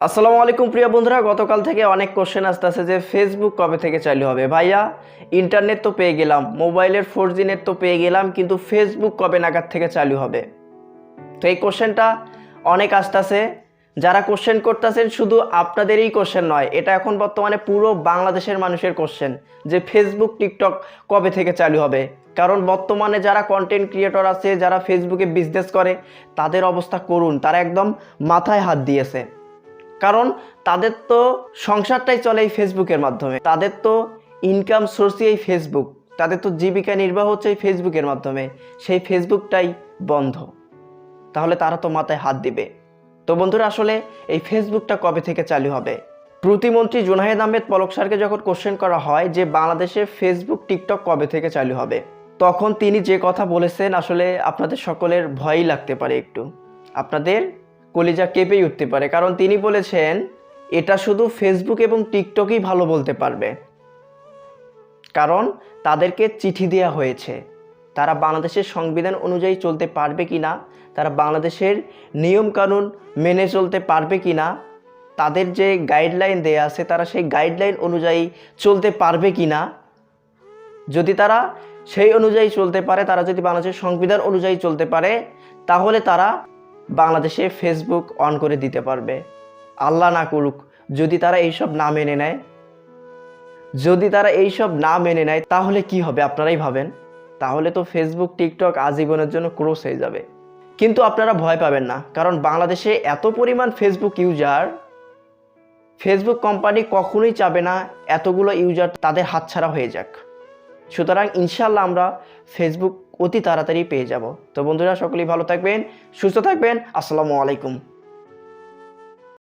আসসালামু আলাইকুম প্রিয় বন্ধুরা, গতকাল থেকে অনেক কোশ্চেন আসতেছে যে ফেসবুক কবে থেকে চালু হবে। ভাইয়া, ইন্টারনেট তো পেয়ে গেলাম, মোবাইলের 4G নেট তো পেয়ে গেলাম, কিন্তু ফেসবুক কবে নাগাদ থেকে চালু হবে? তো এই কোশ্চেনটা অনেক আসতেছে। যারা কোশ্চেন করতেছেন শুধু আপনাদেরই কোশ্চেন নয়, এটা এখন বর্তমানে পুরো বাংলাদেশের মানুষের কোশ্চেন যে ফেসবুক টিকটক কবে থেকে চালু হবে। কারণ বর্তমানে যারা কন্টেন্ট ক্রিয়েটর আছে, যারা ফেসবুকে বিজনেস করে, তাদের অবস্থা করুন। তারা একদম মাথায় হাত দিয়েছে। কারণ তাদের তো সংসারটাই চলে এই ফেসবুকের মাধ্যমে, তাদের তো ইনকাম সোর্সই এই ফেসবুক, তাদের তো জীবিকা নির্বাহ হচ্ছে এই ফেসবুকের মাধ্যমে। সেই ফেসবুকটাই বন্ধ, তাহলে তারা তো মাথায় হাত দিবে। তো বন্ধুরা, আসলে এই ফেসবুকটা কবে থেকে চালু হবে? প্রতিমন্ত্রী জুনায়েদ আহমেদ পলক স্যারকে যখন কোশ্চেন করা হয় যে বাংলাদেশে ফেসবুক টিকটক কবে থেকে চালু হবে, তখন তিনি যে কথা বলেছেন আসলে আপনাদের সকলের ভয়ই লাগতে পারে, একটু আপনাদের কলিজা কেঁপেই উঠতে পারে। কারণ তিনি বলেছেন এটা শুধু ফেসবুক এবং টিকটকই ভালো বলতে পারবে, কারণ তাদেরকে চিঠি দেওয়া হয়েছে। তারা বাংলাদেশের সংবিধান অনুযায়ী চলতে পারবে কি না, তারা বাংলাদেশের নিয়মকানুন মেনে চলতে পারবে কি না, তাদের যে গাইডলাইন দেয়া আছে তারা সেই গাইডলাইন অনুযায়ী চলতে পারবে কি না। যদি তারা সেই অনুযায়ী চলতে পারে, তারা যদি বাংলাদেশের সংবিধান অনুযায়ী চলতে পারে, তাহলে তারা বাংলাদেশে ফেসবুক অন করে দিতে পারবে। আল্লাহ না করুক যদি তারা এইসব না মেনে নেয়, তাহলে কি হবে আপনারাই ভাবেন। তাহলে তো ফেসবুক টিকটক আজীবনের জন্য ক্লোজ হয়ে যাবে। কিন্তু আপনারা ভয় পাবেন না, কারণ বাংলাদেশে এত পরিমাণ ফেসবুক ইউজার, ফেসবুক কোম্পানি কখনোই চাবে না এতগুলো ইউজার তাদের হাতছাড়া হয়ে যাক। সুতরাং ইনশাল্লাহ আমরা ফেসবুক অতি তাড়াতাড়ি পেয়ে যাব। তো বন্ধুরা, সকলেই ভালো থাকবেন, সুস্থ থাকবেন। আসসালামু আলাইকুম।